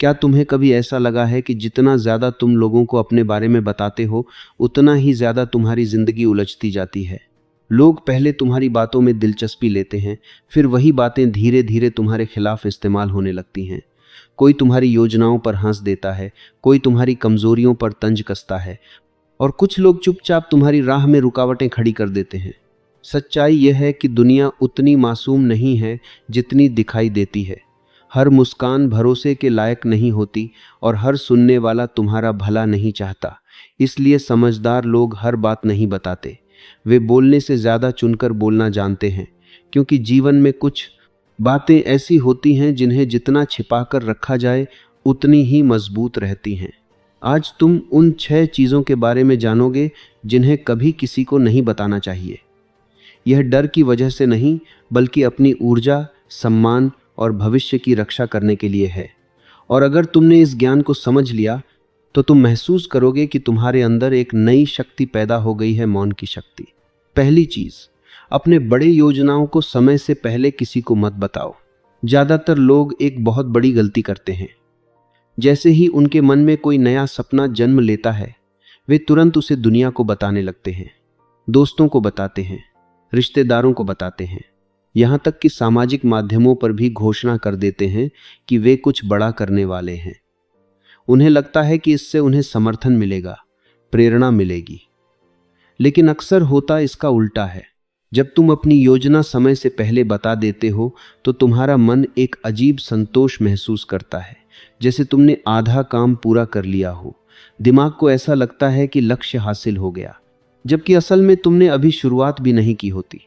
क्या तुम्हें कभी ऐसा लगा है कि जितना ज़्यादा तुम लोगों को अपने बारे में बताते हो, उतना ही ज़्यादा तुम्हारी ज़िंदगी उलझती जाती है? लोग पहले तुम्हारी बातों में दिलचस्पी लेते हैं, फिर वही बातें धीरे धीरे तुम्हारे खिलाफ इस्तेमाल होने लगती हैं। कोई तुम्हारी योजनाओं पर हंस देता है, कोई तुम्हारी कमजोरियों पर तंज कसता है, और कुछ लोग चुपचाप तुम्हारी राह में रुकावटें खड़ी कर देते हैं। सच्चाई यह है कि दुनिया उतनी मासूम नहीं है जितनी दिखाई देती है। हर मुस्कान भरोसे के लायक नहीं होती और हर सुनने वाला तुम्हारा भला नहीं चाहता। इसलिए समझदार लोग हर बात नहीं बताते, वे बोलने से ज़्यादा चुनकर बोलना जानते हैं, क्योंकि जीवन में कुछ बातें ऐसी होती हैं जिन्हें जितना छिपाकर रखा जाए उतनी ही मजबूत रहती हैं। आज तुम उन 6 चीज़ों के बारे में जानोगे जिन्हें कभी किसी को नहीं बताना चाहिए। यह डर की वजह से नहीं, बल्कि अपनी ऊर्जा, सम्मान और भविष्य की रक्षा करने के लिए है। और अगर तुमने इस ज्ञान को समझ लिया तो तुम महसूस करोगे कि तुम्हारे अंदर एक नई शक्ति पैदा हो गई है, मौन की शक्ति। पहली चीज, अपने बड़े योजनाओं को समय से पहले किसी को मत बताओ। ज्यादातर लोग एक बहुत बड़ी गलती करते हैं। जैसे ही उनके मन में कोई नया सपना जन्म लेता है, वे तुरंत उसे दुनिया को बताने लगते हैं। दोस्तों को बताते हैं, रिश्तेदारों को बताते हैं, यहाँ तक कि सामाजिक माध्यमों पर भी घोषणा कर देते हैं कि वे कुछ बड़ा करने वाले हैं। उन्हें लगता है कि इससे उन्हें समर्थन मिलेगा, प्रेरणा मिलेगी। लेकिन अक्सर होता इसका उल्टा है। जब तुम अपनी योजना समय से पहले बता देते हो तो तुम्हारा मन एक अजीब संतोष महसूस करता है, जैसे तुमने आधा काम पूरा कर लिया हो। दिमाग को ऐसा लगता है कि लक्ष्य हासिल हो गया, जबकि असल में तुमने अभी शुरुआत भी नहीं की होती।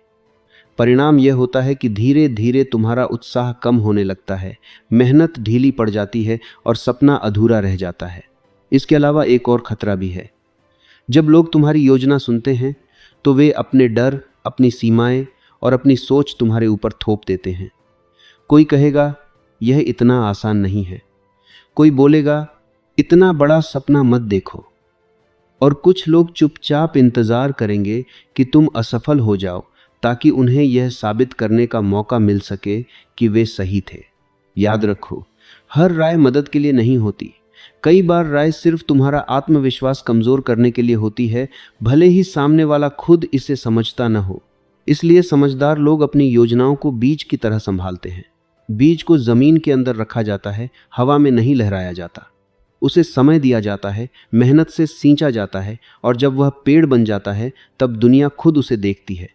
परिणाम यह होता है कि धीरे धीरे तुम्हारा उत्साह कम होने लगता है, मेहनत ढीली पड़ जाती है और सपना अधूरा रह जाता है। इसके अलावा एक और खतरा भी है। जब लोग तुम्हारी योजना सुनते हैं तो वे अपने डर, अपनी सीमाएं और अपनी सोच तुम्हारे ऊपर थोप देते हैं। कोई कहेगा यह इतना आसान नहीं है, कोई बोलेगा इतना बड़ा सपना मत देखो, और कुछ लोग चुपचाप इंतजार करेंगे कि तुम असफल हो जाओ ताकि उन्हें यह साबित करने का मौका मिल सके कि वे सही थे। याद रखो, हर राय मदद के लिए नहीं होती। कई बार राय सिर्फ तुम्हारा आत्मविश्वास कमजोर करने के लिए होती है, भले ही सामने वाला खुद इसे समझता न हो। इसलिए समझदार लोग अपनी योजनाओं को बीज की तरह संभालते हैं। बीज को जमीन के अंदर रखा जाता है, हवा में नहीं लहराया जाता। उसे समय दिया जाता है, मेहनत से सींचा जाता है, और जब वह पेड़ बन जाता है तब दुनिया खुद उसे देखती है।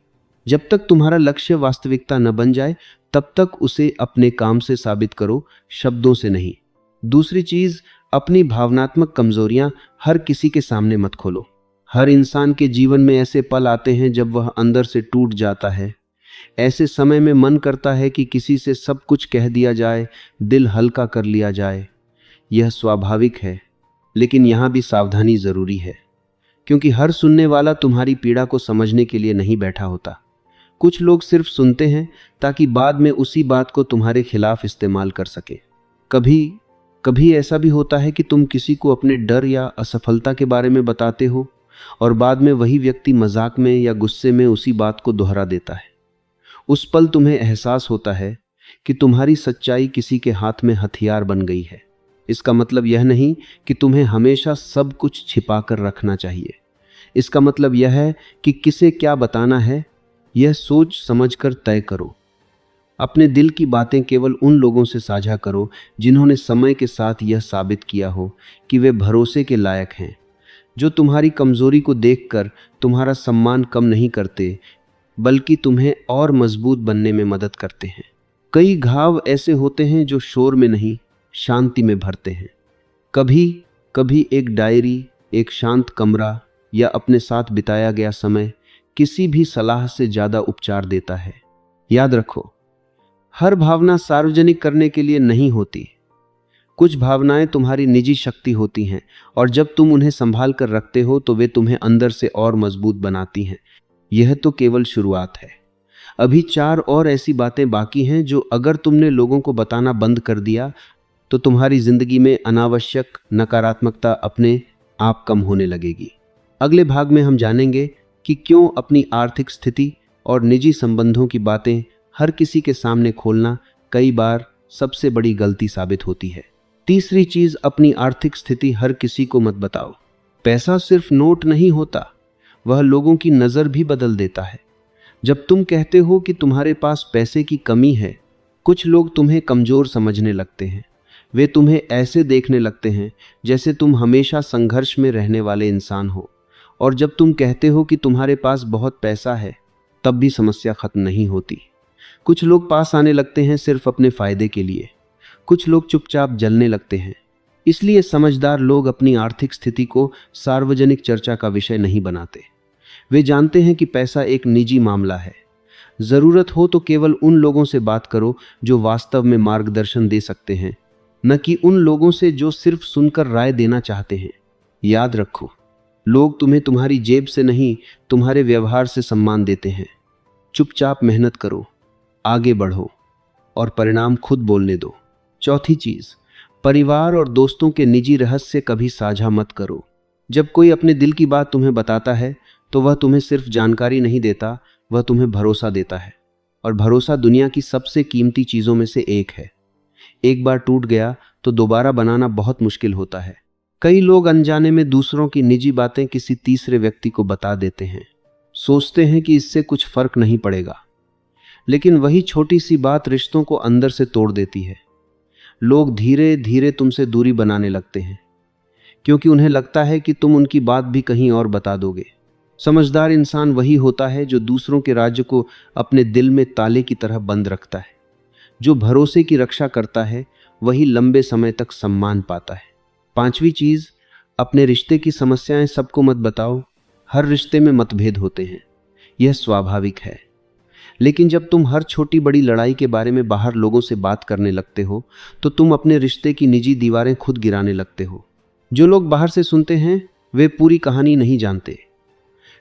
जब तक तुम्हारा लक्ष्य वास्तविकता न बन जाए तब तक उसे अपने काम से साबित करो, शब्दों से नहीं। दूसरी चीज, अपनी भावनात्मक कमजोरियां हर किसी के सामने मत खोलो। हर इंसान के जीवन में ऐसे पल आते हैं जब वह अंदर से टूट जाता है। ऐसे समय में मन करता है कि किसी से सब कुछ कह दिया जाए, दिल हल्का कर लिया जाए। यह स्वाभाविक है, लेकिन यहाँ भी सावधानी जरूरी है, क्योंकि हर सुनने वाला तुम्हारी पीड़ा को समझने के लिए नहीं बैठा होता। कुछ लोग सिर्फ सुनते हैं ताकि बाद में उसी बात को तुम्हारे खिलाफ इस्तेमाल कर सके। कभी कभी ऐसा भी होता है कि तुम किसी को अपने डर या असफलता के बारे में बताते हो और बाद में वही व्यक्ति मजाक में या गुस्से में उसी बात को दोहरा देता है। उस पल तुम्हें एहसास होता है कि तुम्हारी सच्चाई किसी के हाथ में हथियार बन गई है। इसका मतलब यह नहीं कि तुम्हें हमेशा सब कुछ छिपा कर रखना चाहिए। इसका मतलब यह है कि किसे क्या बताना है, यह सोच समझकर तय करो। अपने दिल की बातें केवल उन लोगों से साझा करो जिन्होंने समय के साथ यह साबित किया हो कि वे भरोसे के लायक हैं, जो तुम्हारी कमजोरी को देखकर तुम्हारा सम्मान कम नहीं करते, बल्कि तुम्हें और मजबूत बनने में मदद करते हैं। कई घाव ऐसे होते हैं जो शोर में नहीं, शांति में भरते हैं। कभी कभी एक डायरी, एक शांत कमरा या अपने साथ बिताया गया समय किसी भी सलाह से ज्यादा उपचार देता है। याद रखो, हर भावना सार्वजनिक करने के लिए नहीं होती। कुछ भावनाएं तुम्हारी निजी शक्ति होती हैं, और जब तुम उन्हें संभाल कर रखते हो तो वे तुम्हें अंदर से और मजबूत बनाती हैं। यह तो केवल शुरुआत है। अभी 4 और ऐसी बातें बाकी हैं जो अगर तुमने लोगों को बताना बंद कर दिया तो तुम्हारी जिंदगी में अनावश्यक नकारात्मकता अपने आप कम होने लगेगी। अगले भाग में हम जानेंगे कि क्यों अपनी आर्थिक स्थिति और निजी संबंधों की बातें हर किसी के सामने खोलना कई बार सबसे बड़ी गलती साबित होती है। तीसरी चीज, अपनी आर्थिक स्थिति हर किसी को मत बताओ। पैसा सिर्फ नोट नहीं होता, वह लोगों की नजर भी बदल देता है। जब तुम कहते हो कि तुम्हारे पास पैसे की कमी है, कुछ लोग तुम्हें कमजोर समझने लगते हैं। वे तुम्हें ऐसे देखने लगते हैं जैसे तुम हमेशा संघर्ष में रहने वाले इंसान हो। और जब तुम कहते हो कि तुम्हारे पास बहुत पैसा है, तब भी समस्या खत्म नहीं होती। कुछ लोग पास आने लगते हैं सिर्फ अपने फायदे के लिए। कुछ लोग चुपचाप जलने लगते हैं। इसलिए समझदार लोग अपनी आर्थिक स्थिति को सार्वजनिक चर्चा का विषय नहीं बनाते। वे जानते हैं कि पैसा एक निजी मामला है। जरूरत हो तो केवल उन लोगों से बात करो जो वास्तव में मार्गदर्शन दे सकते हैं, न कि उन लोगों से जो सिर्फ सुनकर राय देना चाहते हैं। याद रखो, लोग तुम्हें तुम्हारी जेब से नहीं, तुम्हारे व्यवहार से सम्मान देते हैं। चुपचाप मेहनत करो, आगे बढ़ो और परिणाम खुद बोलने दो। चौथी चीज, परिवार और दोस्तों के निजी रहस्य कभी साझा मत करो। जब कोई अपने दिल की बात तुम्हें बताता है तो वह तुम्हें सिर्फ जानकारी नहीं देता, वह तुम्हें भरोसा देता है। और भरोसा दुनिया की सबसे कीमती चीजों में से एक है। एक बार टूट गया तो दोबारा बनाना बहुत मुश्किल होता है। कई लोग अनजाने में दूसरों की निजी बातें किसी तीसरे व्यक्ति को बता देते हैं। सोचते हैं कि इससे कुछ फर्क नहीं पड़ेगा, लेकिन वही छोटी सी बात रिश्तों को अंदर से तोड़ देती है। लोग धीरे धीरे तुमसे दूरी बनाने लगते हैं, क्योंकि उन्हें लगता है कि तुम उनकी बात भी कहीं और बता दोगे। समझदार इंसान वही होता है जो दूसरों के राज्य को अपने दिल में ताले की तरह बंद रखता है। जो भरोसे की रक्षा करता है वही लंबे समय तक सम्मान पाता है। पांचवी चीज, अपने रिश्ते की समस्याएं सबको मत बताओ। हर रिश्ते में मतभेद होते हैं, यह स्वाभाविक है। लेकिन जब तुम हर छोटी बड़ी लड़ाई के बारे में बाहर लोगों से बात करने लगते हो, तो तुम अपने रिश्ते की निजी दीवारें खुद गिराने लगते हो। जो लोग बाहर से सुनते हैं वे पूरी कहानी नहीं जानते।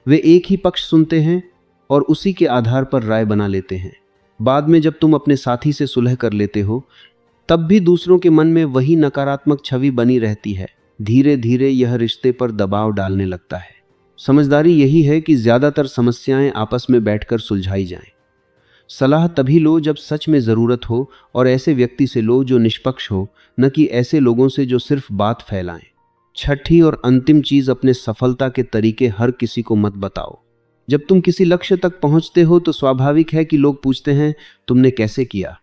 वे एक ही पक्ष सुनते हैं और उसी के आधार पर राय बना लेते हैं। बाद में जब तुम अपने साथी से सुलह कर लेते हो, तब भी दूसरों के मन में वही नकारात्मक छवि बनी रहती है। धीरे धीरे यह रिश्ते पर दबाव डालने लगता है। समझदारी यही है कि ज्यादातर समस्याएं आपस में बैठकर सुलझाई जाएं। सलाह तभी लो जब सच में जरूरत हो, और ऐसे व्यक्ति से लो जो निष्पक्ष हो, न कि ऐसे लोगों से जो सिर्फ बात फैलाएं। छठी और अंतिम चीज, अपने सफलता के तरीके हर किसी को मत बताओ। जब तुम किसी लक्ष्य तक पहुंचते हो तो स्वाभाविक है कि लोग पूछते हैं तुमने कैसे किया,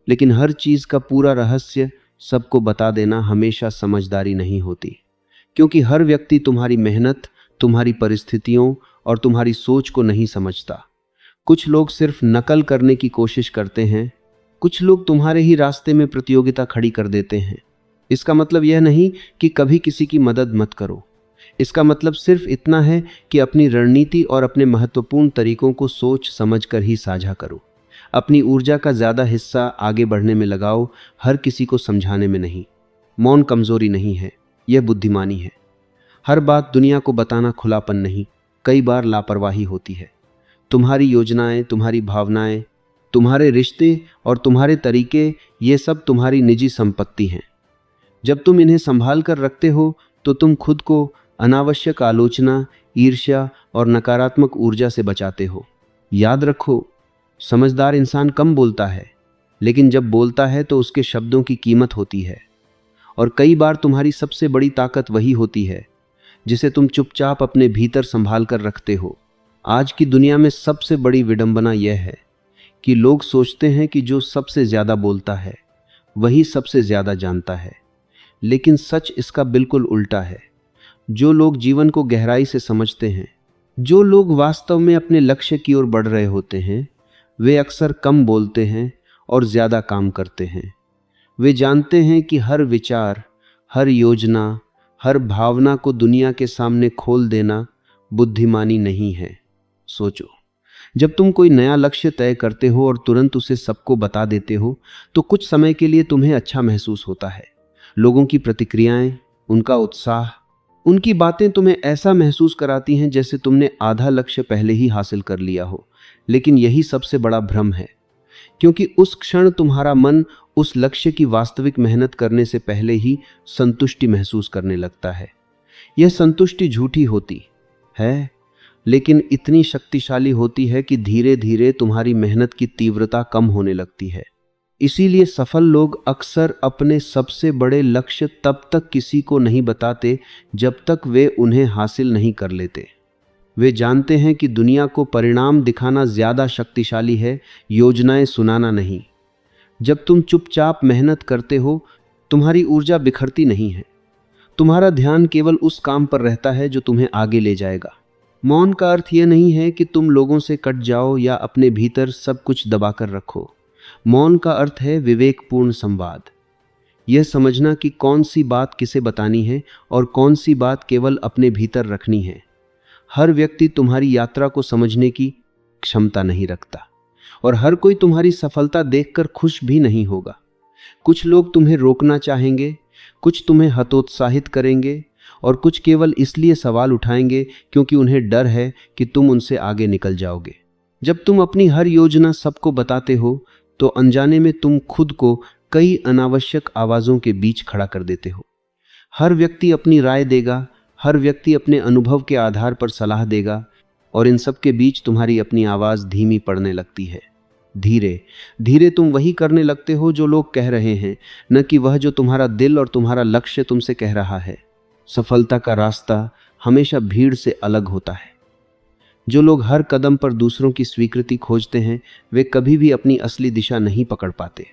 लेकिन हर चीज का पूरा रहस्य सबको बता देना हमेशा समझदारी नहीं होती, क्योंकि हर व्यक्ति तुम्हारी मेहनत, तुम्हारी परिस्थितियों और तुम्हारी सोच को नहीं समझता। कुछ लोग सिर्फ नकल करने की कोशिश करते हैं। कुछ लोग तुम्हारे ही रास्ते में प्रतियोगिता खड़ी कर देते हैं। इसका मतलब यह नहीं कि कभी किसी की मदद मत करो। इसका मतलब सिर्फ इतना है कि अपनी रणनीति और अपने महत्वपूर्ण तरीकों को सोच समझकर ही साझा करो। अपनी ऊर्जा का ज़्यादा हिस्सा आगे बढ़ने में लगाओ, हर किसी को समझाने में नहीं। मौन कमजोरी नहीं है, यह बुद्धिमानी है। हर बात दुनिया को बताना खुलापन नहीं, कई बार लापरवाही होती है। तुम्हारी योजनाएं, तुम्हारी भावनाएं, तुम्हारे रिश्ते और तुम्हारे तरीके, ये सब तुम्हारी निजी संपत्ति हैं। जब तुम इन्हें संभाल कर रखते हो तो तुम खुद को अनावश्यक आलोचना, ईर्ष्या और नकारात्मक ऊर्जा से बचाते हो। याद रखो, समझदार इंसान कम बोलता है, लेकिन जब बोलता है तो उसके शब्दों की कीमत होती है। और कई बार तुम्हारी सबसे बड़ी ताकत वही होती है जिसे तुम चुपचाप अपने भीतर संभाल कर रखते हो। आज की दुनिया में सबसे बड़ी विडंबना यह है कि लोग सोचते हैं कि जो सबसे ज्यादा बोलता है वही सबसे ज्यादा जानता है, लेकिन सच इसका बिल्कुल उल्टा है। जो लोग जीवन को गहराई से समझते हैं, जो लोग वास्तव में अपने लक्ष्य की ओर बढ़ रहे होते हैं, वे अक्सर कम बोलते हैं और ज्यादा काम करते हैं। वे जानते हैं कि हर विचार, हर योजना, हर भावना को दुनिया के सामने खोल देना बुद्धिमानी नहीं है। सोचो, जब तुम कोई नया लक्ष्य तय करते हो और तुरंत उसे सबको बता देते हो तो कुछ समय के लिए तुम्हें अच्छा महसूस होता है। लोगों की प्रतिक्रियाएं, उनका उत्साह, उनकी बातें तुम्हें ऐसा महसूस कराती हैं जैसे तुमने आधा लक्ष्य पहले ही हासिल कर लिया हो। लेकिन यही सबसे बड़ा भ्रम है, क्योंकि उस क्षण तुम्हारा मन उस लक्ष्य की वास्तविक मेहनत करने से पहले ही संतुष्टि महसूस करने लगता है। यह संतुष्टि झूठी होती है, लेकिन इतनी शक्तिशाली होती है कि धीरे धीरे तुम्हारी मेहनत की तीव्रता कम होने लगती है। इसीलिए सफल लोग अक्सर अपने सबसे बड़े लक्ष्य तब तक किसी को नहीं बताते जब तक वे उन्हें हासिल नहीं कर लेते। वे जानते हैं कि दुनिया को परिणाम दिखाना ज्यादा शक्तिशाली है, योजनाएं सुनाना नहीं। जब तुम चुपचाप मेहनत करते हो, तुम्हारी ऊर्जा बिखरती नहीं है। तुम्हारा ध्यान केवल उस काम पर रहता है जो तुम्हें आगे ले जाएगा। मौन का अर्थ यह नहीं है कि तुम लोगों से कट जाओ या अपने भीतर सब कुछ दबाकर रखो। मौन का अर्थ है विवेकपूर्ण संवाद। यह समझना कि कौन सी बात किसे बतानी है और कौन सी बात केवल अपने भीतर रखनी है। हर व्यक्ति तुम्हारी यात्रा को समझने की क्षमता नहीं रखता और हर कोई तुम्हारी सफलता देखकर खुश भी नहीं होगा। कुछ लोग तुम्हें रोकना चाहेंगे, कुछ तुम्हें हतोत्साहित करेंगे और कुछ केवल इसलिए सवाल उठाएंगे क्योंकि उन्हें डर है कि तुम उनसे आगे निकल जाओगे। जब तुम अपनी हर योजना सबको बताते हो तो अनजाने में तुम खुद को कई अनावश्यक आवाज़ों के बीच खड़ा कर देते हो। हर व्यक्ति अपनी राय देगा, हर व्यक्ति अपने अनुभव के आधार पर सलाह देगा और इन सब के बीच तुम्हारी अपनी आवाज़ धीमी पड़ने लगती है। धीरे धीरे तुम वही करने लगते हो जो लोग कह रहे हैं, न कि वह जो तुम्हारा दिल और तुम्हारा लक्ष्य तुमसे कह रहा है। सफलता का रास्ता हमेशा भीड़ से अलग होता है। जो लोग हर कदम पर दूसरों की स्वीकृति खोजते हैं वे कभी भी अपनी असली दिशा नहीं पकड़ पाते।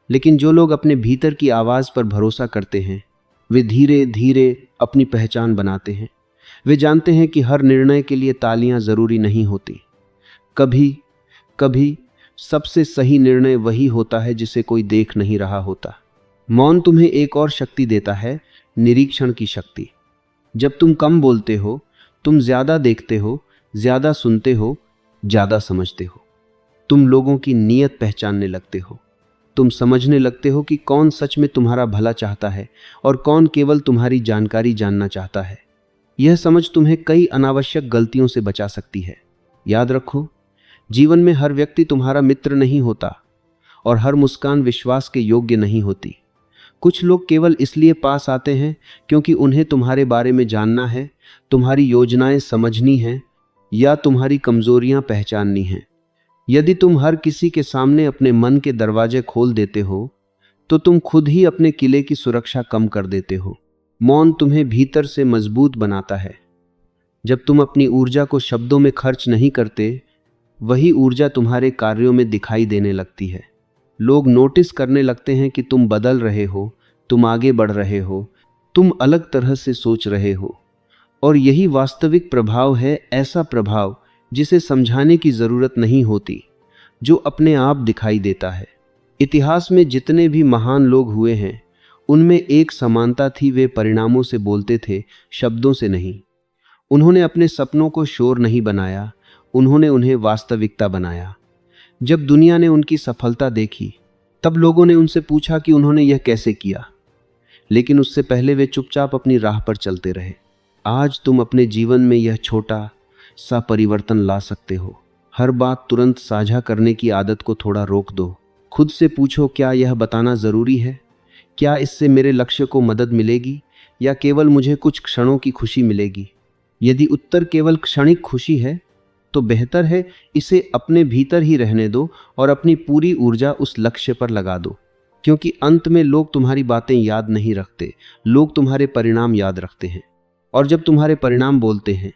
लेकिन जो लोग अपने भीतर की आवाज़ पर भरोसा करते हैं वे धीरे धीरे अपनी पहचान बनाते हैं। वे जानते हैं कि हर निर्णय के लिए तालियां जरूरी नहीं होती। कभी कभी सबसे सही निर्णय वही होता है जिसे कोई देख नहीं रहा होता। मौन तुम्हें एक और शक्ति देता है, निरीक्षण की शक्ति। जब तुम कम बोलते हो, तुम ज्यादा देखते हो, ज्यादा सुनते हो, ज्यादा समझते हो। तुम लोगों की नीयत पहचानने लगते हो। तुम समझने लगते हो कि कौन सच में तुम्हारा भला चाहता है और कौन केवल तुम्हारी जानकारी जानना चाहता है। यह समझ तुम्हें कई अनावश्यक गलतियों से बचा सकती है। याद रखो, जीवन में हर व्यक्ति तुम्हारा मित्र नहीं होता और हर मुस्कान विश्वास के योग्य नहीं होती। कुछ लोग केवल इसलिए पास आते हैं क्योंकि उन्हें तुम्हारे बारे में जानना है, तुम्हारी योजनाएं समझनी हैं या तुम्हारी कमजोरियां पहचाननी हैं। यदि तुम हर किसी के सामने अपने मन के दरवाजे खोल देते हो तो तुम खुद ही अपने किले की सुरक्षा कम कर देते हो। मौन तुम्हें भीतर से मजबूत बनाता है। जब तुम अपनी ऊर्जा को शब्दों में खर्च नहीं करते, वही ऊर्जा तुम्हारे कार्यों में दिखाई देने लगती है। लोग नोटिस करने लगते हैं कि तुम बदल रहे हो, तुम आगे बढ़ रहे हो, तुम अलग तरह से सोच रहे हो। और यही वास्तविक प्रभाव है, ऐसा प्रभाव जिसे समझाने की जरूरत नहीं होती, जो अपने आप दिखाई देता है। इतिहास में जितने भी महान लोग हुए हैं उनमें एक समानता थी, वे परिणामों से बोलते थे, शब्दों से नहीं। उन्होंने अपने सपनों को शोर नहीं बनाया, उन्होंने उन्हें वास्तविकता बनाया। जब दुनिया ने उनकी सफलता देखी तब लोगों ने उनसे पूछा कि उन्होंने यह कैसे किया, लेकिन उससे पहले वे चुपचाप अपनी राह पर चलते रहे। आज तुम अपने जीवन में यह छोटा सा परिवर्तन ला सकते हो। हर बात तुरंत साझा करने की आदत को थोड़ा रोक दो। खुद से पूछो, क्या यह बताना जरूरी है? क्या इससे मेरे लक्ष्य को मदद मिलेगी या केवल मुझे कुछ क्षणों की खुशी मिलेगी? यदि उत्तर केवल क्षणिक खुशी है तो बेहतर है इसे अपने भीतर ही रहने दो और अपनी पूरी ऊर्जा उस लक्ष्य पर लगा दो। क्योंकि अंत में लोग तुम्हारी बातें याद नहीं रखते, लोग तुम्हारे परिणाम याद रखते हैं। और जब तुम्हारे परिणाम बोलते हैं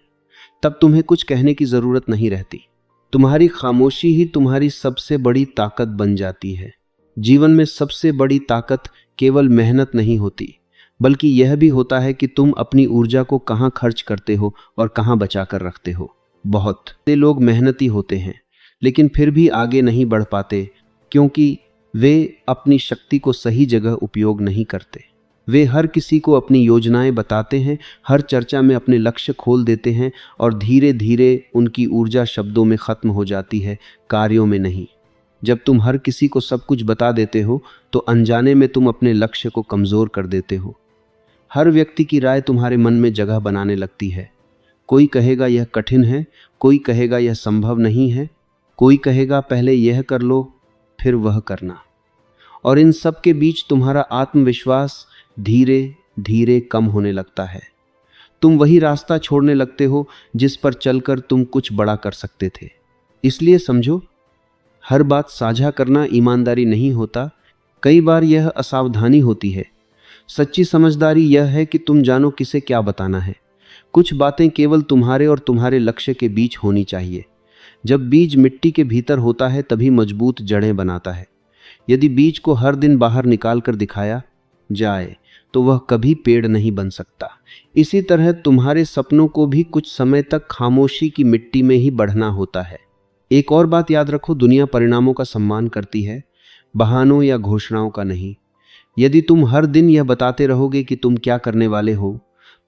तब तुम्हें कुछ कहने की जरूरत नहीं रहती। तुम्हारी खामोशी ही तुम्हारी सबसे बड़ी ताकत बन जाती है। जीवन में सबसे बड़ी ताकत केवल मेहनत नहीं होती, बल्कि यह भी होता है कि तुम अपनी ऊर्जा को कहाँ खर्च करते हो और कहाँ बचा कर रखते हो। बहुत से लोग मेहनती होते हैं लेकिन फिर भी आगे नहीं बढ़ पाते क्योंकि वे अपनी शक्ति को सही जगह उपयोग नहीं करते। वे हर किसी को अपनी योजनाएं बताते हैं, हर चर्चा में अपने लक्ष्य खोल देते हैं और धीरे धीरे उनकी ऊर्जा शब्दों में खत्म हो जाती है, कार्यों में नहीं। जब तुम हर किसी को सब कुछ बता देते हो तो अनजाने में तुम अपने लक्ष्य को कमजोर कर देते हो। हर व्यक्ति की राय तुम्हारे मन में जगह बनाने लगती है। कोई कहेगा यह कठिन है, कोई कहेगा यह संभव नहीं है, कोई कहेगा पहले यह कर लो फिर वह करना। और इन सब के बीच तुम्हारा आत्मविश्वास धीरे धीरे कम होने लगता है। तुम वही रास्ता छोड़ने लगते हो जिस पर चलकर तुम कुछ बड़ा कर सकते थे। इसलिए समझो, हर बात साझा करना ईमानदारी नहीं होता, कई बार यह असावधानी होती है। सच्ची समझदारी यह है कि तुम जानो किसे क्या बताना है। कुछ बातें केवल तुम्हारे और तुम्हारे लक्ष्य के बीच होनी चाहिए। जब बीज मिट्टी के भीतर होता है तभी मजबूत जड़ें बनाता है। यदि बीज को हर दिन बाहर निकाल कर दिखाया जाए तो वह कभी पेड़ नहीं बन सकता। इसी तरह तुम्हारे सपनों को भी कुछ समय तक खामोशी की मिट्टी में ही बढ़ना होता है। एक और बात याद रखो, दुनिया परिणामों का सम्मान करती है, बहानों या घोषणाओं का नहीं। यदि तुम हर दिन यह बताते रहोगे कि तुम क्या करने वाले हो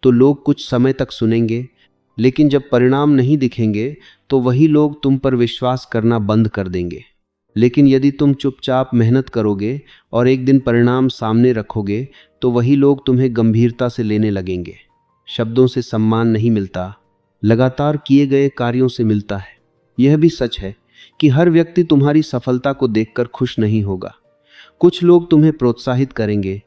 तो लोग कुछ समय तक सुनेंगे, लेकिन जब परिणाम नहीं दिखेंगे तो वही लोग तुम पर विश्वास करना बंद कर देंगे। लेकिन यदि तुम चुपचाप मेहनत करोगे और एक दिन परिणाम सामने रखोगे तो वही लोग तुम्हें गंभीरता से लेने लगेंगे। शब्दों से सम्मान नहीं मिलता, लगातार किए गए कार्यों से मिलता है। यह भी सच है कि हर व्यक्ति तुम्हारी सफलता को देखकर खुश नहीं होगा। कुछ लोग तुम्हें प्रोत्साहित करेंगे,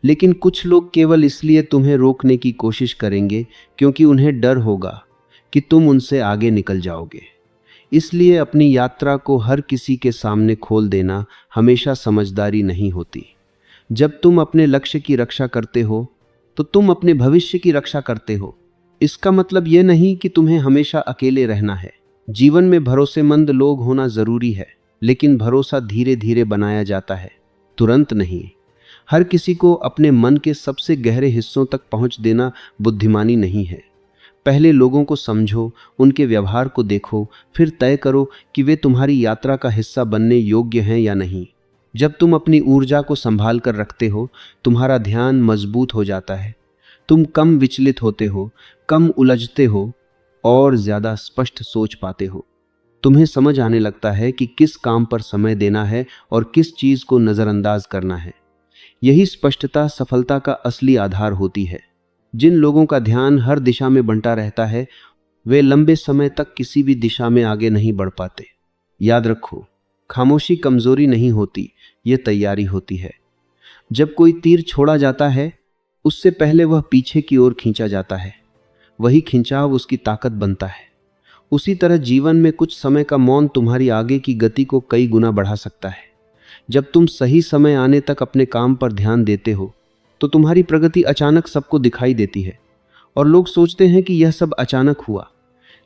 लेकिन कुछ लोग केवल इसलिए तुम्हें रोकने की कोशिश करेंगे क्योंकि उन्हें डर होगा कि तुम उनसे आगे निकल जाओगे। इसलिए अपनी यात्रा को हर किसी के सामने खोल देना हमेशा समझदारी नहीं होती। जब तुम अपने लक्ष्य की रक्षा करते हो तो तुम अपने भविष्य की रक्षा करते हो। इसका मतलब यह नहीं कि तुम्हें हमेशा अकेले रहना है। जीवन में भरोसेमंद लोग होना जरूरी है, लेकिन भरोसा धीरे धीरे बनाया जाता है, तुरंत नहीं। हर किसी को अपने मन के सबसे गहरे हिस्सों तक पहुंच देना बुद्धिमानी नहीं है। पहले लोगों को समझो, उनके व्यवहार को देखो, फिर तय करो कि वे तुम्हारी यात्रा का हिस्सा बनने योग्य हैं या नहीं। जब तुम अपनी ऊर्जा को संभाल कर रखते हो, तुम्हारा ध्यान मजबूत हो जाता है। तुम कम विचलित होते हो, कम उलझते हो और ज्यादा स्पष्ट सोच पाते हो। तुम्हें समझ आने लगता है कि किस काम पर समय देना है और किस चीज को नजरअंदाज करना है। यही स्पष्टता सफलता का असली आधार होती है। जिन लोगों का ध्यान हर दिशा में बंटा रहता है वे लंबे समय तक किसी भी दिशा में आगे नहीं बढ़ पाते। याद रखो, खामोशी कमजोरी नहीं होती, ये तैयारी होती है। जब कोई तीर छोड़ा जाता है उससे पहले वह पीछे की ओर खींचा जाता है। वही खिंचाव उसकी ताकत बनता है। उसी तरह जीवन में कुछ समय का मौन तुम्हारी आगे की गति को कई गुना बढ़ा सकता है। जब तुम सही समय आने तक अपने काम पर ध्यान देते हो तो तुम्हारी प्रगति अचानक सबको दिखाई देती है और लोग सोचते हैं कि यह सब अचानक हुआ,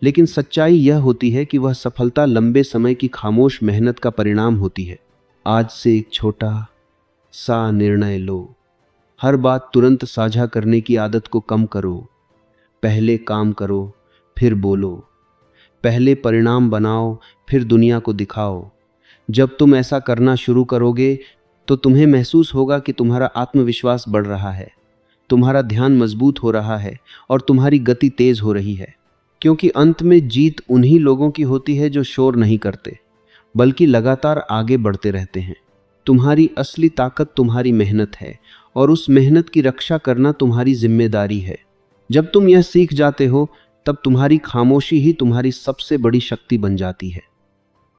लेकिन सच्चाई यह होती है कि वह सफलता लंबे समय की खामोश मेहनत का परिणाम होती है। आज से एक छोटा सा निर्णय लो। हर बात तुरंत साझा करने की आदत को कम करो। पहले काम करो, फिर बोलो। पहले परिणाम बनाओ, फिर दुनिया को दिखाओ। जब तुम ऐसा करना शुरू करोगे तो तुम्हें महसूस होगा कि तुम्हारा आत्मविश्वास बढ़ रहा है, तुम्हारा ध्यान मजबूत हो रहा है और तुम्हारी गति तेज हो रही है। क्योंकि अंत में जीत उन्हीं लोगों की होती है जो शोर नहीं करते, बल्कि लगातार आगे बढ़ते रहते हैं। तुम्हारी असली ताकत तुम्हारी मेहनत है और उस मेहनत की रक्षा करना तुम्हारी जिम्मेदारी है। जब तुम यह सीख जाते हो तब तुम्हारी खामोशी ही तुम्हारी सबसे बड़ी शक्ति बन जाती है।